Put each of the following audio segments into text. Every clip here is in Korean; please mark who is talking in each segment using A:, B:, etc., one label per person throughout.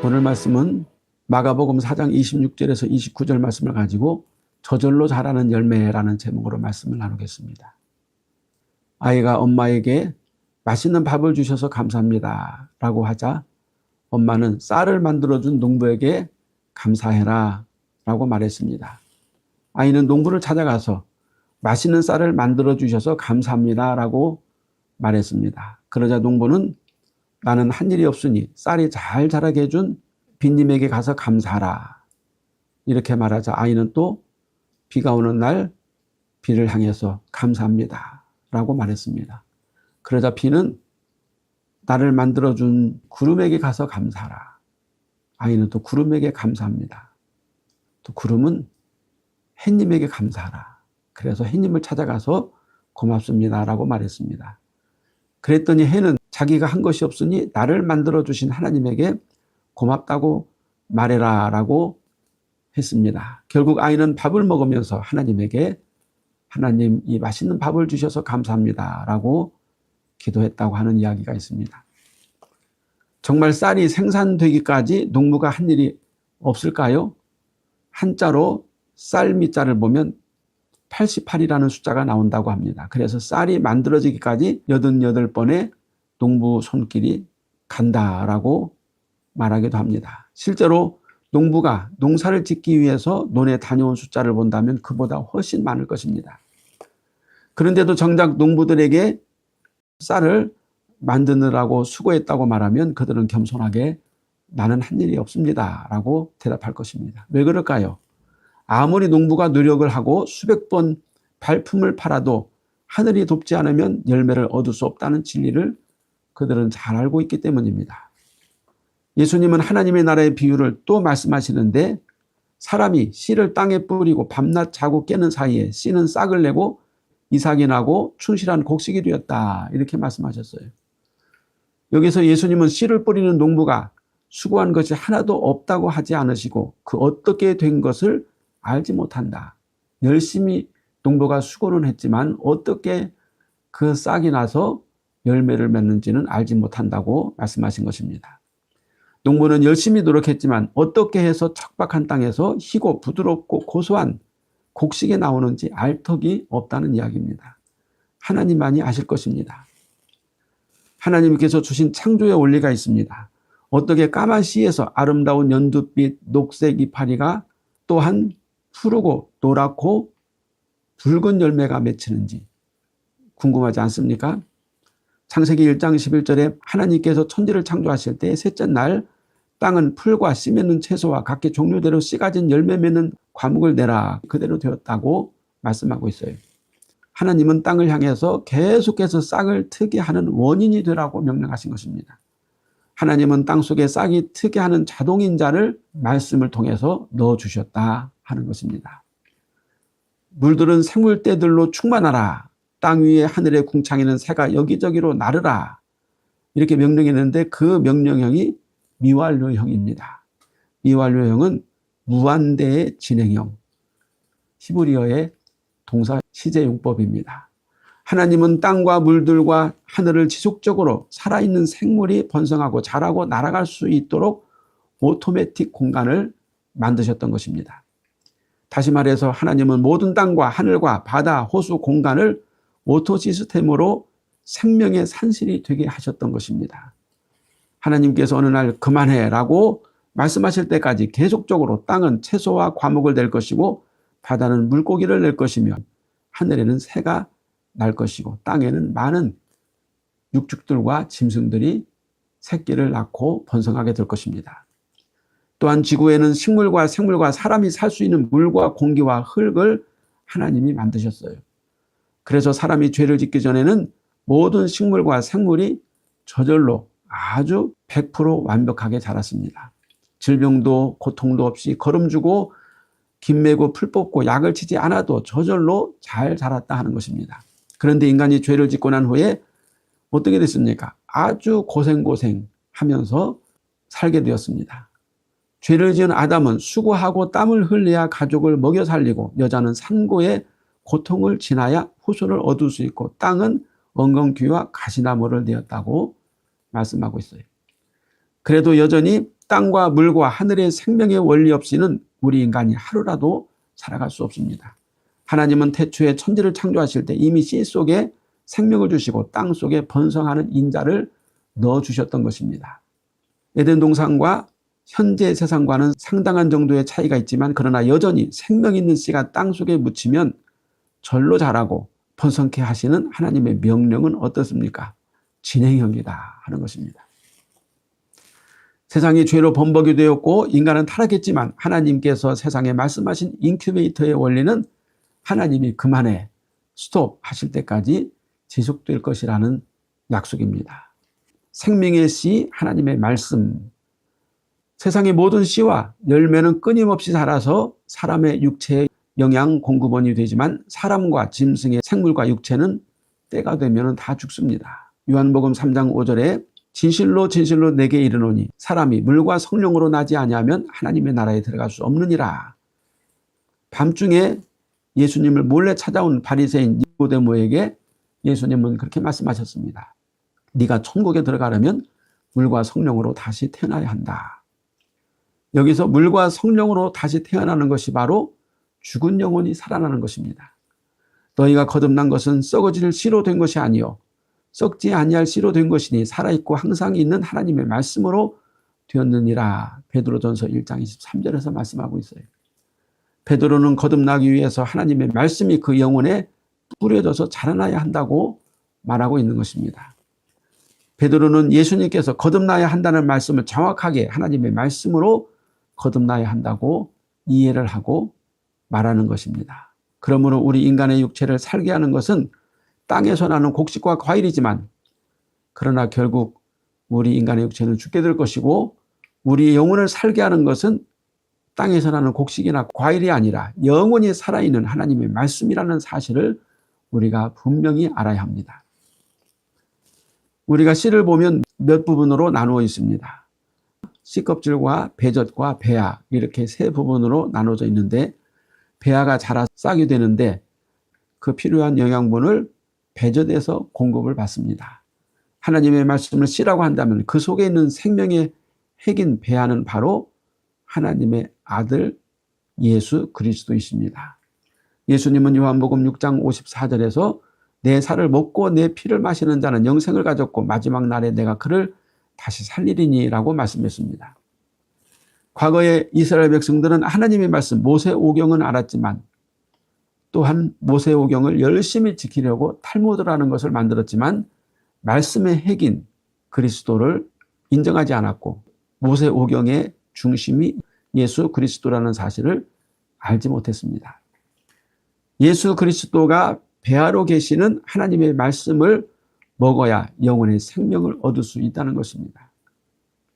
A: 오늘 말씀은 마가복음 4장 26절에서 29절 말씀을 가지고 저절로 자라는 열매라는 제목으로 말씀을 나누겠습니다. 아이가 엄마에게 맛있는 밥을 주셔서 감사합니다 라고 하자 엄마는 쌀을 만들어준 농부에게 감사해라 라고 말했습니다. 아이는 농부를 찾아가서 맛있는 쌀을 만들어 주셔서 감사합니다 라고 말했습니다. 그러자 농부는 나는 한 일이 없으니 쌀이 잘 자라게 해준 빈님에게 가서 감사하라 이렇게 말하자 아이는 또 비가 오는 날 비를 향해서 감사합니다 라고 말했습니다. 그러자 비는 나를 만들어준 구름에게 가서 감사하라. 아이는 또 구름에게 감사합니다. 또 구름은 햇님에게 감사하라. 그래서 햇님을 찾아가서 고맙습니다 라고 말했습니다. 그랬더니 해는 자기가 한 것이 없으니 나를 만들어주신 하나님에게 고맙다고 말해라 라고 했습니다. 결국 아이는 밥을 먹으면서 하나님에게 하나님 이 맛있는 밥을 주셔서 감사합니다 라고 기도했다고 하는 이야기가 있습니다. 정말 쌀이 생산되기까지 농부가 한 일이 없을까요? 한자로 쌀 밑자를 보면 88이라는 숫자가 나온다고 합니다. 그래서 쌀이 만들어지기까지 88번의 농부 손길이 간다라고 말하기도 합니다. 실제로 농부가 농사를 짓기 위해서 논에 다녀온 숫자를 본다면 그보다 훨씬 많을 것입니다. 그런데도 정작 농부들에게 쌀을 만드느라고 수고했다고 말하면 그들은 겸손하게 나는 한 일이 없습니다 라고 대답할 것입니다. 왜 그럴까요? 아무리 농부가 노력을 하고 수백 번 발품을 팔아도 하늘이 돕지 않으면 열매를 얻을 수 없다는 진리를 그들은 잘 알고 있기 때문입니다. 예수님은 하나님의 나라의 비유를 또 말씀하시는데 사람이 씨를 땅에 뿌리고 밤낮 자고 깨는 사이에 씨는 싹을 내고 이삭이 나고 충실한 곡식이 되었다 이렇게 말씀하셨어요. 여기서 예수님은 씨를 뿌리는 농부가 수고한 것이 하나도 없다고 하지 않으시고 그 어떻게 된 것을 알지 못한다. 열심히 농부가 수고는 했지만 어떻게 그 싹이 나서 열매를 맺는지는 알지 못한다고 말씀하신 것입니다. 농부는 열심히 노력했지만 어떻게 해서 척박한 땅에서 희고 부드럽고 고소한 곡식이 나오는지 알 턱이 없다는 이야기입니다. 하나님만이 아실 것입니다. 하나님께서 주신 창조의 원리가 있습니다. 어떻게 까만 씨에서 아름다운 연두빛 녹색 이파리가 또한 푸르고 노랗고 붉은 열매가 맺히는지 궁금하지 않습니까? 창세기 1장 11절에 하나님께서 천지를 창조하실 때 셋째 날 땅은 풀과 씨 맺는 채소와 각기 종류대로 씨 가진 열매 맺는 과목을 내라 그대로 되었다고 말씀하고 있어요. 하나님은 땅을 향해서 계속해서 싹을 트게 하는 원인이 되라고 명령하신 것입니다. 하나님은 땅속에 싹이 트게 하는 자동인자를 말씀을 통해서 넣어주셨다 하는 것입니다. 물들은 생물떼들로 충만하라. 땅 위에 하늘의 궁창에는 새가 여기저기로 나르라. 이렇게 명령했는데 그 명령형이 미완료형입니다. 미완료형은 무한대의 진행형. 히브리어의 동사 시제용법입니다. 하나님은 땅과 물들과 하늘을 지속적으로 살아있는 생물이 번성하고 자라고 날아갈 수 있도록 오토매틱 공간을 만드셨던 것입니다. 다시 말해서 하나님은 모든 땅과 하늘과 바다, 호수, 공간을 오토 시스템으로 생명의 산실이 되게 하셨던 것입니다. 하나님께서 어느 날 그만해라고 말씀하실 때까지 계속적으로 땅은 채소와 과목을 낼 것이고 바다는 물고기를 낼 것이며 하늘에는 새가 날 것이고 땅에는 많은 육축들과 짐승들이 새끼를 낳고 번성하게 될 것입니다. 또한 지구에는 식물과 생물과 사람이 살 수 있는 물과 공기와 흙을 하나님이 만드셨어요. 그래서 사람이 죄를 짓기 전에는 모든 식물과 생물이 저절로 아주 100% 완벽하게 자랐습니다. 질병도 고통도 없이 거름주고 김 매고 풀 뽑고 약을 치지 않아도 저절로 잘 자랐다 하는 것입니다. 그런데 인간이 죄를 짓고 난 후에 어떻게 됐습니까? 아주 고생하면서 살게 되었습니다. 죄를 지은 아담은 수고하고 땀을 흘려야 가족을 먹여 살리고 여자는 산고의 고통을 지나야 후손을 얻을 수 있고 땅은 엉겅퀴와 가시나무를 내었다고 말씀하고 있어요. 그래도 여전히 땅과 물과 하늘의 생명의 원리 없이는 우리 인간이 하루라도 살아갈 수 없습니다. 하나님은 태초에 천지를 창조하실 때 이미 씨 속에 생명을 주시고 땅 속에 번성하는 인자를 넣어주셨던 것입니다. 에덴 동산과 현재 세상과는 상당한 정도의 차이가 있지만 그러나 여전히 생명 있는 씨가 땅 속에 묻히면 절로 자라고 번성케 하시는 하나님의 명령은 어떻습니까? 진행형이다 하는 것입니다. 세상이 죄로 범벅이 되었고 인간은 타락했지만 하나님께서 세상에 말씀하신 인큐베이터의 원리는 하나님이 그만해 스톱 하실 때까지 지속될 것이라는 약속입니다. 생명의 씨 하나님의 말씀, 세상의 모든 씨와 열매는 끊임없이 자라서 사람의 육체의 영양 공급원이 되지만 사람과 짐승의 생물과 육체는 때가 되면 다 죽습니다. 요한복음 3장 5절에 진실로 진실로 내게 이르노니 사람이 물과 성령으로 나지 아니하면 하나님의 나라에 들어갈 수 없느니라. 밤중에 예수님을 몰래 찾아온 바리새인 니고데모에게 예수님은 그렇게 말씀하셨습니다. 네가 천국에 들어가려면 물과 성령으로 다시 태어나야 한다. 여기서 물과 성령으로 다시 태어나는 것이 바로 죽은 영혼이 살아나는 것입니다. 너희가 거듭난 것은 썩어질 씨로 된 것이 아니요 썩지 아니할 씨로 된 것이니 살아있고 항상 있는 하나님의 말씀으로 되었느니라. 베드로전서 1장 23절에서 말씀하고 있어요. 베드로는 거듭나기 위해서 하나님의 말씀이 그 영혼에 뿌려져서 자라나야 한다고 말하고 있는 것입니다. 베드로는 예수님께서 거듭나야 한다는 말씀을 정확하게 하나님의 말씀으로 거듭나야 한다고 이해를 하고 말하는 것입니다. 그러므로 우리 인간의 육체를 살게 하는 것은 땅에서 나는 곡식과 과일이지만 그러나 결국 우리 인간의 육체는 죽게 될 것이고 우리 영혼을 살게 하는 것은 땅에서 나는 곡식이나 과일이 아니라 영원히 살아있는 하나님의 말씀이라는 사실을 우리가 분명히 알아야 합니다. 우리가 씨를 보면 몇 부분으로 나누어 있습니다. 씨껍질과 배젖과 배아 이렇게 세 부분으로 나눠져 있는데 배아가 자라 싹이 되는데 그 필요한 영양분을 배젖에서 공급을 받습니다. 하나님의 말씀을 씨라고 한다면 그 속에 있는 생명의 핵인 배아는 바로 하나님의 아들 예수 그리스도이십니다. 예수님은 요한복음 6장 54절에서 내 살을 먹고 내 피를 마시는 자는 영생을 가졌고 마지막 날에 내가 그를 다시 살리리니 라고 말씀했습니다. 과거에 이스라엘 백성들은 하나님의 말씀 모세오경은 알았지만 또한 모세오경을 열심히 지키려고 탈무드라는 것을 만들었지만 말씀의 핵인 그리스도를 인정하지 않았고 모세오경의 중심이 예수 그리스도라는 사실을 알지 못했습니다. 예수 그리스도가 배아로 계시는 하나님의 말씀을 먹어야 영혼의 생명을 얻을 수 있다는 것입니다.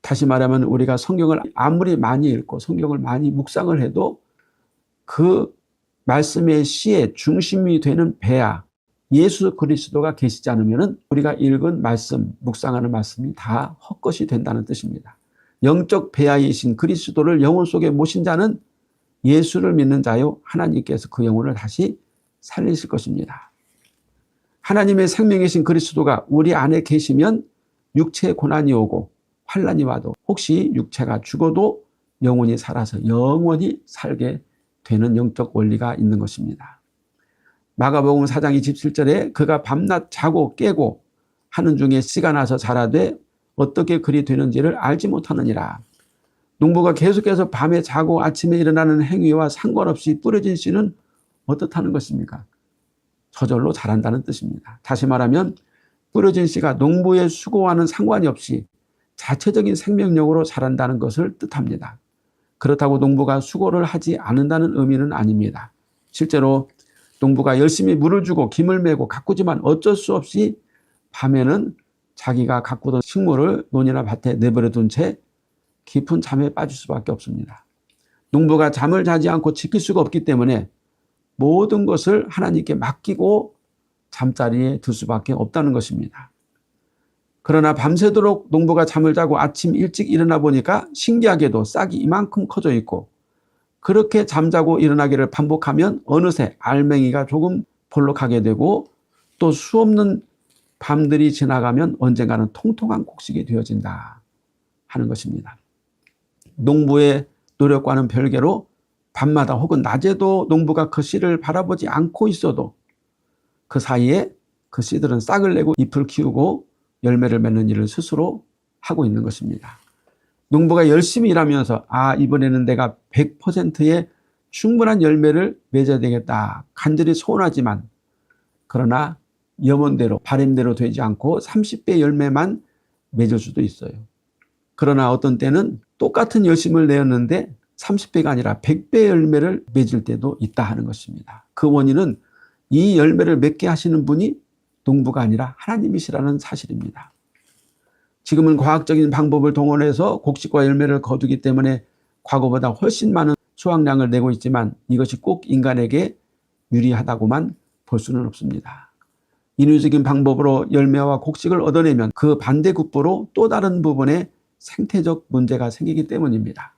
A: 다시 말하면 우리가 성경을 아무리 많이 읽고 성경을 많이 묵상을 해도 그 말씀의 씨의 중심이 되는 배아 예수 그리스도가 계시지 않으면 우리가 읽은 말씀, 묵상하는 말씀이 다 헛것이 된다는 뜻입니다. 영적 배아이신 그리스도를 영혼 속에 모신 자는 예수를 믿는 자요 하나님께서 그 영혼을 다시 살리실 것입니다. 하나님의 생명이신 그리스도가 우리 안에 계시면 육체에 고난이 오고 환난이 와도 혹시 육체가 죽어도 영혼이 살아서 영원히 살게 되는 영적 원리가 있는 것입니다. 마가복음 4장 27절에 그가 밤낮 자고 깨고 하는 중에 씨가 나서 자라되 어떻게 그리 되는지를 알지 못하느니라. 농부가 계속해서 밤에 자고 아침에 일어나는 행위와 상관없이 뿌려진 씨는 어떻다는 것입니까? 저절로 자란다는 뜻입니다. 다시 말하면 뿌려진 씨가 농부의 수고와는 상관이 없이 자체적인 생명력으로 자란다는 것을 뜻합니다. 그렇다고 농부가 수고를 하지 않는다는 의미는 아닙니다. 실제로 농부가 열심히 물을 주고 김을 메고 가꾸지만 어쩔 수 없이 밤에는 자기가 가꾸던 식물을 논이나 밭에 내버려 둔 채 깊은 잠에 빠질 수밖에 없습니다. 농부가 잠을 자지 않고 지킬 수가 없기 때문에 모든 것을 하나님께 맡기고 잠자리에 들 수밖에 없다는 것입니다. 그러나 밤새도록 농부가 잠을 자고 아침 일찍 일어나 보니까 신기하게도 싹이 이만큼 커져 있고 그렇게 잠자고 일어나기를 반복하면 어느새 알맹이가 조금 볼록하게 되고 또 수없는 밤들이 지나가면 언젠가는 통통한 곡식이 되어진다 하는 것입니다. 농부의 노력과는 별개로 밤마다 혹은 낮에도 농부가 그 씨를 바라보지 않고 있어도 그 사이에 그 씨들은 싹을 내고 잎을 키우고 열매를 맺는 일을 스스로 하고 있는 것입니다. 농부가 열심히 일하면서 이번에는 내가 100%의 충분한 열매를 맺어야 되겠다 간절히 소원하지만 그러나 염원대로 바람대로 되지 않고 30배 열매만 맺을 수도 있어요. 그러나 어떤 때는 똑같은 열심을 내었는데 30배가 아니라 100배 열매를 맺을 때도 있다 하는 것입니다. 그 원인은 이 열매를 맺게 하시는 분이 농부가 아니라 하나님이시라는 사실입니다. 지금은 과학적인 방법을 동원해서 곡식과 열매를 거두기 때문에 과거보다 훨씬 많은 수확량을 내고 있지만 이것이 꼭 인간에게 유리하다고만 볼 수는 없습니다. 인위적인 방법으로 열매와 곡식을 얻어내면 그 반대급부로 또 다른 부분에 생태적 문제가 생기기 때문입니다.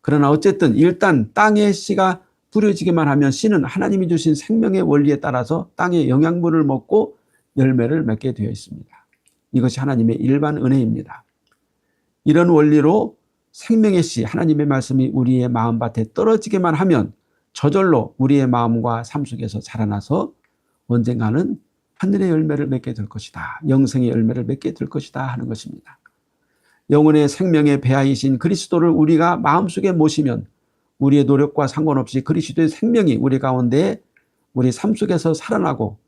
A: 그러나 어쨌든 일단 땅에 씨가 뿌려지기만 하면 씨는 하나님이 주신 생명의 원리에 따라서 땅의 영양분을 먹고 열매를 맺게 되어 있습니다. 이것이 하나님의 일반 은혜입니다. 이런 원리로 생명의 씨, 하나님의 말씀이 우리의 마음밭에 떨어지기만 하면 저절로 우리의 마음과 삶 속에서 자라나서 언젠가는 하늘의 열매를 맺게 될 것이다. 영생의 열매를 맺게 될 것이다 하는 것입니다. 영혼의 생명의 배아이신 그리스도를 우리가 마음속에 모시면 우리의 노력과 상관없이 그리스도의 생명이 우리 가운데 우리 삶 속에서 살아나고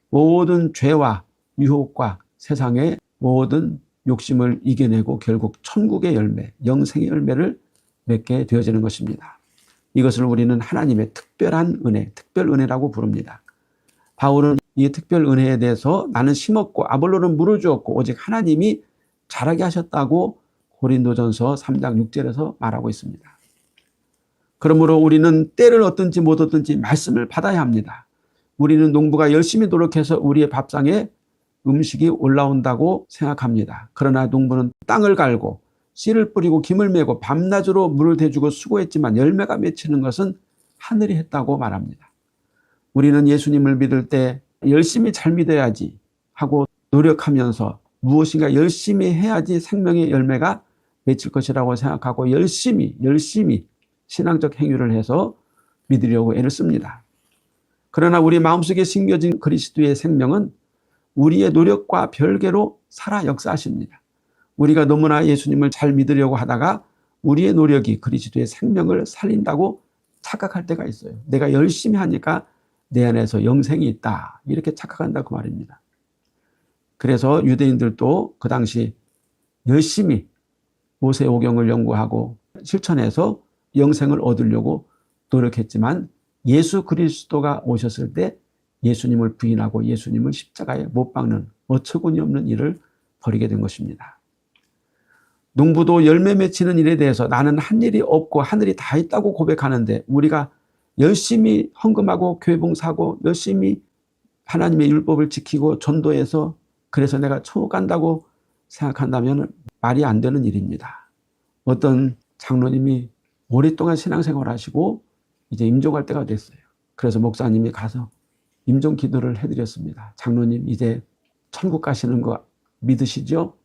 A: 모든 죄와 유혹과 세상의 모든 욕심을 이겨내고 결국 천국의 열매, 영생의 열매를 맺게 되어지는 것입니다. 이것을 우리는 하나님의 특별한 은혜, 특별 은혜라고 부릅니다. 바울은 이 특별 은혜에 대해서 나는 심었고 아볼로는 물을 주었고 오직 하나님이 자라게 하셨다고 고린도전서 3장 6절에서 말하고 있습니다. 그러므로 우리는 때를 얻든지 못 얻든지 말씀을 받아야 합니다. 우리는 농부가 열심히 노력해서 우리의 밥상에 음식이 올라온다고 생각합니다. 그러나 농부는 땅을 갈고 씨를 뿌리고 김을 메고 밤낮으로 물을 대주고 수고했지만 열매가 맺히는 것은 하늘이 했다고 말합니다. 우리는 예수님을 믿을 때 열심히 잘 믿어야지 하고 노력하면서 무엇인가 열심히 해야지 생명의 열매가 맺힐 것이라고 생각하고 열심히 신앙적 행위를 해서 믿으려고 애를 씁니다. 그러나 우리 마음속에 심겨진 그리스도의 생명은 우리의 노력과 별개로 살아 역사하십니다. 우리가 너무나 예수님을 잘 믿으려고 하다가 우리의 노력이 그리스도의 생명을 살린다고 착각할 때가 있어요. 내가 열심히 하니까 내 안에서 영생이 있다 이렇게 착각한다고 말입니다. 그래서 유대인들도 그 당시 열심히 모세오경을 연구하고 실천해서 영생을 얻으려고 노력했지만 예수 그리스도가 오셨을 때 예수님을 부인하고 예수님을 십자가에 못 박는 어처구니 없는 일을 벌이게 된 것입니다. 농부도 열매 맺히는 일에 대해서 나는 한 일이 없고 하늘이 다 있다고 고백하는데 우리가 열심히 헌금하고 교회 봉사하고 열심히 하나님의 율법을 지키고 전도해서 그래서 내가 천국 간다고 생각한다면 말이 안 되는 일입니다. 어떤 장로님이 오랫동안 신앙생활을 하시고 이제 임종할 때가 됐어요. 그래서 목사님이 가서 임종 기도를 해드렸습니다. 장로님 이제 천국 가시는 거 믿으시죠?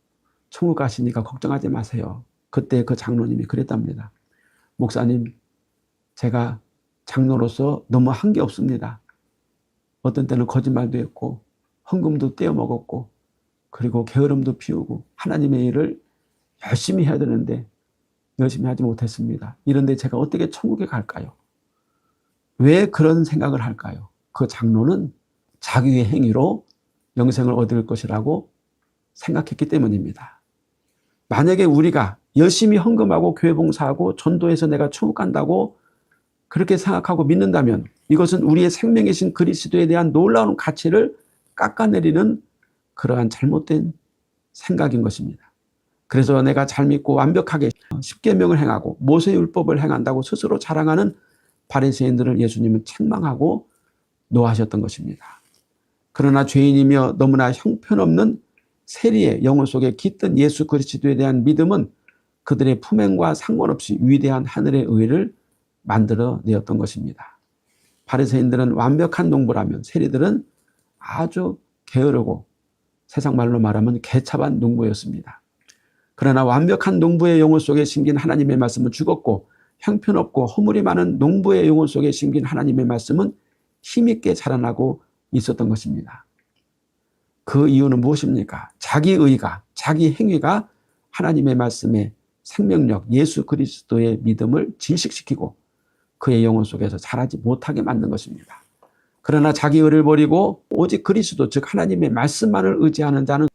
A: 천국 가시니까 걱정하지 마세요. 그때 그 장로님이 그랬답니다. 목사님 제가 장로로서 너무 한 게 없습니다. 어떤 때는 거짓말도 했고 헌금도 떼어 먹었고 그리고 게으름도 피우고 하나님의 일을 열심히 해야 되는데 열심히 하지 못했습니다. 이런데 제가 어떻게 천국에 갈까요? 왜 그런 생각을 할까요? 그 장로는 자기의 행위로 영생을 얻을 것이라고 생각했기 때문입니다. 만약에 우리가 열심히 헌금하고 교회 봉사하고 전도해서 내가 천국 간다고 그렇게 생각하고 믿는다면 이것은 우리의 생명이신 그리스도에 대한 놀라운 가치를 깎아내리는 그러한 잘못된 생각인 것입니다. 그래서 내가 잘 믿고 완벽하게 십계명을 행하고 모세율법을 행한다고 스스로 자랑하는 바리새인들을 예수님은 책망하고 노하셨던 것입니다. 그러나 죄인이며 너무나 형편없는 세리의 영혼 속에 깃든 예수 그리스도에 대한 믿음은 그들의 품행과 상관없이 위대한 하늘의 의를 만들어내었던 것입니다. 바리새인들은 완벽한 농부라면 세리들은 아주 게으르고 세상 말로 말하면 개차반 농부였습니다. 그러나 완벽한 농부의 영혼 속에 심긴 하나님의 말씀은 죽었고 형편없고 허물이 많은 농부의 영혼 속에 심긴 하나님의 말씀은 힘있게 자라나고 있었던 것입니다. 그 이유는 무엇입니까? 자기 의가, 자기 행위가 하나님의 말씀의 생명력, 예수 그리스도의 믿음을 질식시키고 그의 영혼 속에서 자라지 못하게 만든 것입니다. 그러나 자기 의를 버리고 오직 그리스도, 즉 하나님의 말씀만을 의지하는 자는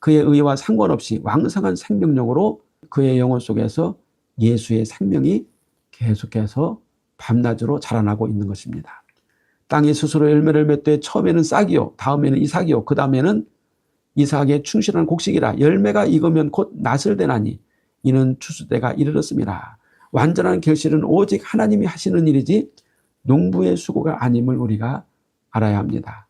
A: 그의 의와 상관없이 왕성한 생명력으로 그의 영혼 속에서 예수의 생명이 계속해서 밤낮으로 자라나고 있는 것입니다. 땅이 스스로 열매를 맺되 처음에는 싹이요, 다음에는 이삭이요, 그 다음에는 이삭의 충실한 곡식이라. 열매가 익으면 곧 낫을 되나니 이는 추수때가 이르렀음이라. 완전한 결실은 오직 하나님이 하시는 일이지 농부의 수고가 아님을 우리가 알아야 합니다.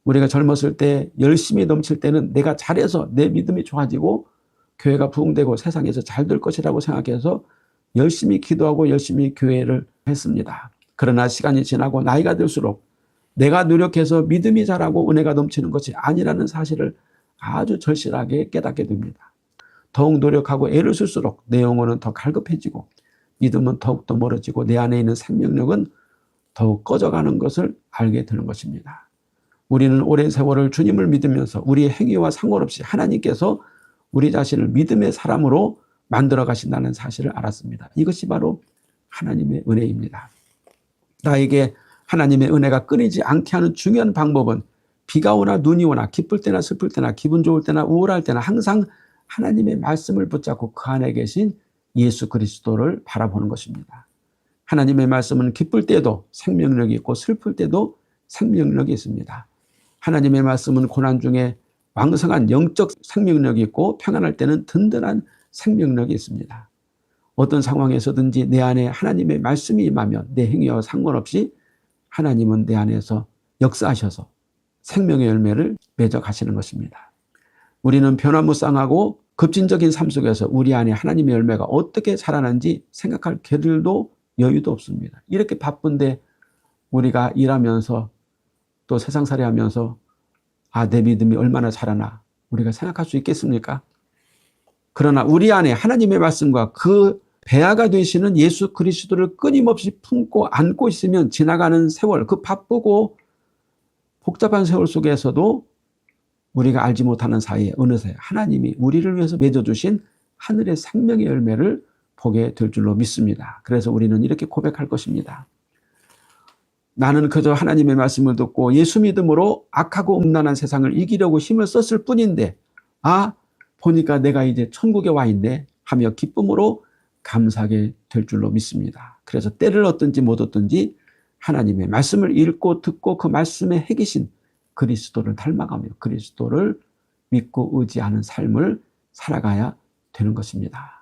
A: 우리가 젊었을 때 열심히 넘칠 때는 내가 잘해서 내 믿음이 좋아지고 교회가 부흥되고 세상에서 잘 될 것이라고 생각해서 열심히 기도하고 열심히 교회를 했습니다. 그러나 시간이 지나고 나이가 들수록 내가 노력해서 믿음이 자라고 은혜가 넘치는 것이 아니라는 사실을 아주 절실하게 깨닫게 됩니다. 더욱 노력하고 애를 쓸수록 내 영혼은 더 갈급해지고 믿음은 더욱더 멀어지고 내 안에 있는 생명력은 더욱 꺼져가는 것을 알게 되는 것입니다. 우리는 오랜 세월을 주님을 믿으면서 우리의 행위와 상관없이 하나님께서 우리 자신을 믿음의 사람으로 만들어 가신다는 사실을 알았습니다. 이것이 바로 하나님의 은혜입니다. 나에게 하나님의 은혜가 끊이지 않게 하는 중요한 방법은 비가 오나 눈이 오나 기쁠 때나 슬플 때나 기분 좋을 때나 우울할 때나 항상 하나님의 말씀을 붙잡고 그 안에 계신 예수 그리스도를 바라보는 것입니다. 하나님의 말씀은 기쁠 때도 생명력이 있고 슬플 때도 생명력이 있습니다. 하나님의 말씀은 고난 중에 왕성한 영적 생명력이 있고 평안할 때는 든든한 생명력이 있습니다. 어떤 상황에서든지 내 안에 하나님의 말씀이 임하면 내 행위와 상관없이 하나님은 내 안에서 역사하셔서 생명의 열매를 맺어 가시는 것입니다. 우리는 변화무쌍하고 급진적인 삶 속에서 우리 안에 하나님의 열매가 어떻게 자라는지 생각할 겨를도 여유도 없습니다. 이렇게 바쁜데 우리가 일하면서 또 세상살이 하면서 내 믿음이 얼마나 자라나 우리가 생각할 수 있겠습니까? 그러나 우리 안에 하나님의 말씀과 그 배아가 되시는 예수 그리스도를 끊임없이 품고 안고 있으면 지나가는 세월, 그 바쁘고 복잡한 세월 속에서도 우리가 알지 못하는 사이에 어느새 하나님이 우리를 위해서 맺어주신 하늘의 생명의 열매를 보게 될 줄로 믿습니다. 그래서 우리는 이렇게 고백할 것입니다. 나는 그저 하나님의 말씀을 듣고 예수 믿음으로 악하고 음란한 세상을 이기려고 힘을 썼을 뿐인데 보니까 내가 이제 천국에 와 있네 하며 기쁨으로 감사하게 될 줄로 믿습니다. 그래서 때를 얻든지 못 얻든지 하나님의 말씀을 읽고 듣고 그 말씀에 핵이신 그리스도를 닮아가며 그리스도를 믿고 의지하는 삶을 살아가야 되는 것입니다.